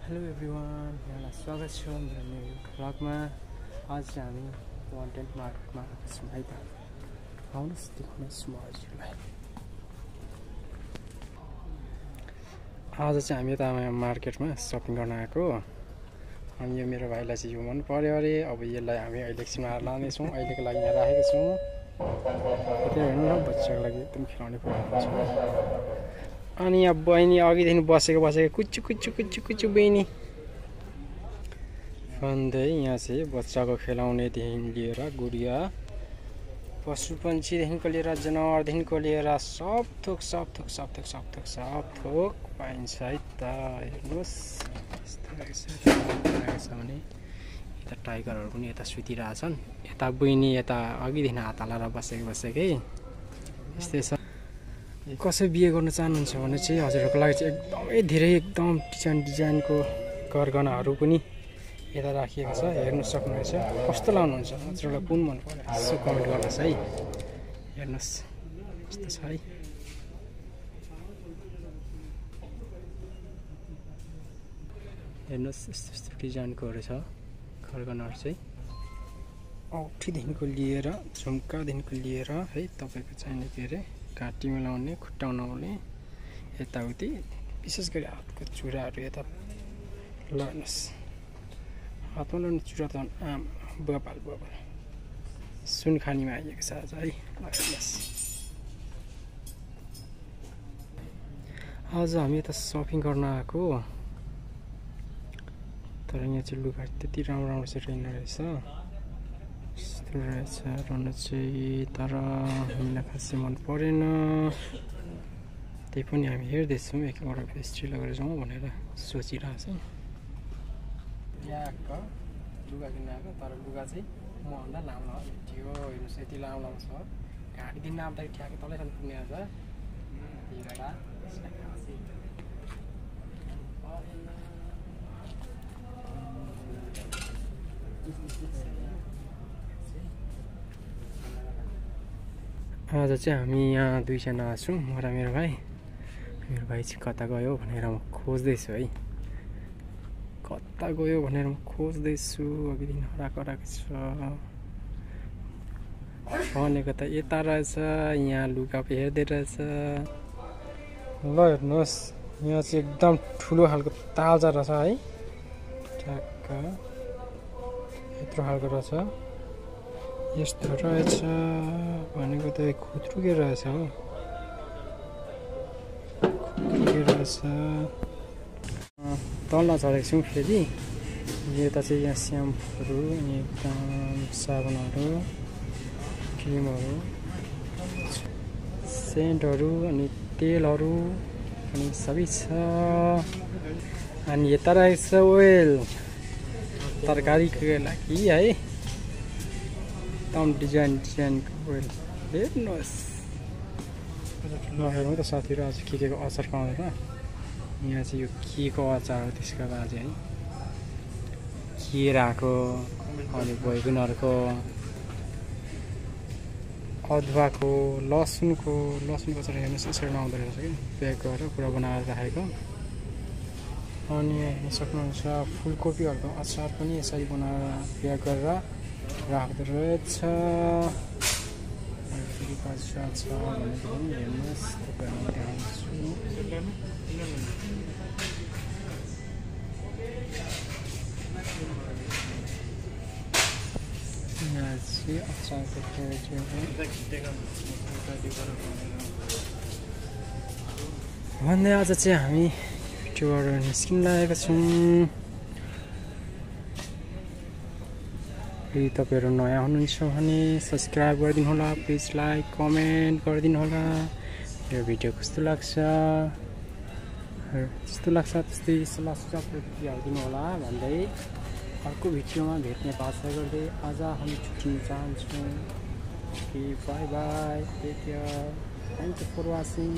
Hello everyone, यहाँलाई स्वागत छ मेरो न्यू भ्लगमा। आज चाहिँ हामी कन्टेन्ट मार्केटमा आएको छौँ है त। आउनुहोस् देखाउनुहोस् म हजुरलाई। आज चाहिँ हामी यता मार्केटमा सपिङ गर्न आएको। अनि यो मेरो भाइलाई चाहिँ यो मन पर्यो अरे। अब यसलाई हामी अहिले एकछिनमा लानेछौँ। अहिलेको लागि यहाँ राखेको छौँ। त्यही हेर्नु न, बच्चाको लागि एकदम खेलाउने कुराहरू छ। अनि यहाँ बहिनी अघिदेखि बसेको कुच्चु कुच्चु कुच्चु कुच्चु बहिनी भन्दै यहाँ चाहिँ बच्चाको खेलाउनेदेखि लिएर गुडिया, पशु पन्छीदेखिको लिएर जनावरदेखिको लिएर सब थोक पाइन्छ है त। हेर्नुहोस् यस्तो भने यता टाइगरहरू पनि यता सुतिरहेछन्। यता बहिनी यता अघिदेखि हात हालेर बसेकै यस्तै छ। कसै बिहे गर्न चाहनुहुन्छ भने चाहिँ हजुरहरूको लागि चाहिँ एकदमै धेरै एकदम डिजाइनको गरगहनाहरू पनि यता राखिएको छ। हेर्नु सक्नुहुनेछ कस्तो लाउनुहुन्छ, हजुरलाई कुन मन पर्यो यसो कमेन्ट गर्नुहोस् है। हेर्नुहोस् यस्तो छ है। हेर्नुहोस् यस्तो डिजाइनकोहरू छ गरगहनाहरू चाहिँ, औँठीदेखिको लिएर झुम्कादेखिको लिएर है तपाईँको चाहिने के अरे घाँटीमा लाउने, खुट्टामा लाउने, यताउति विशेष गरी हातको चुराहरू यता लानुहोस्। हातमा लाउने चुरा त आम बपाल सुनखानीमा आइएको छ आज है। हेर्नुहोस् आज हामी यता सपिङ गर्न आएको। तर यहाँ चाहिँ लुगा त्यति राम्रो चाहिँ रहेन रहेछ। यस्तो रहेछ रहन चाहिँ, तर हामीलाई खासै मन परेन। त्यही पनि हामी हेर्दैछौँ एकवटा पेस्ट्री लगेर जाउँ भनेर सोचिरहेछौँ। यहाँ लुगा किन्न आएको, तर लुगा चाहिँ मभन्दा लामो भेटियो। हेर्नुहोस् यति लामो छ, घाँटीदेखि नाप्दाखेरि ठ्याक्कै तलैसम्म पुग्ने रहेछ। त्यही भएर आज चाहिँ हामी यहाँ दुईजना छौँ, म र मेरो भाइ। मेरो भाइ चाहिँ कता गयो भनेर म खोज्दैछु है। कता गयो भनेर म खोज्दैछु। अघिदेखि हराएको छ भनेको त यता रहेछ। यहाँ लुगा हेर्दै रहेछ। ल हेर्नुहोस् यहाँ चाहिँ एकदम ठुलो खालको ताजा रहेछ है। ठ्याक्क यत्रो खालको रहेछ। यस्तो रहेछ भनेको त खुत्रुके रहेछ हो, खुत्रुके रहेछ। तल झरेको छौँ फेरि। यता चाहिँ यहाँ स्याम्पूहरू अनि एकदम साबुनहरू, क्रिमहरू, सेन्टहरू अनि तेलहरू पनि सबै छ। अनि यता रहेछ ओइल, तरकारीको लागि है। एकदम डिजाइनको ओइल हेर्नुहोस्। ल हेरौँ त साथीहरू आज के को अचार पाउँदैन। यहाँ चाहिँ यो के को अचार हो त्यसको बाजे है। केराको अनि बैगुनहरूको, अदुवाको, लसुनको अचार हेर्नुहोस् यसरी आउँदो रहेछ कि प्याक गरेर पुरा बनाएर राखेको। अनि हेर्न सक्नुहुन्छ फुलकोपीहरूको अचार पनि यसरी बनाएर प्याक गरेर राख्दो रहेछ। फेरि कच्चा छ भनेदेखि हेर्नुहोस् तपाईँहरूलाई देखाउँछु। यहाँ चाहिँ अचारको भन्दै आज चाहिँ हामी भिडियोबाट निस्किन लागेका छौँ। यदि तपाईँहरू नयाँ हुनुहुन्छ भने सब्सक्राइब गरिदिनु होला, प्लिज लाइक कमेन्ट गरिदिनु होला। यो भिडियो कस्तो लाग्छ त्यस्तै सल्लाह सुझाव दिनु होला भन्दै अर्को भिडियोमा भेट्ने आशा गर्दै आज हामी छुट्टिन चाहन्छौँ। Bye bye, take care, thank you for watching.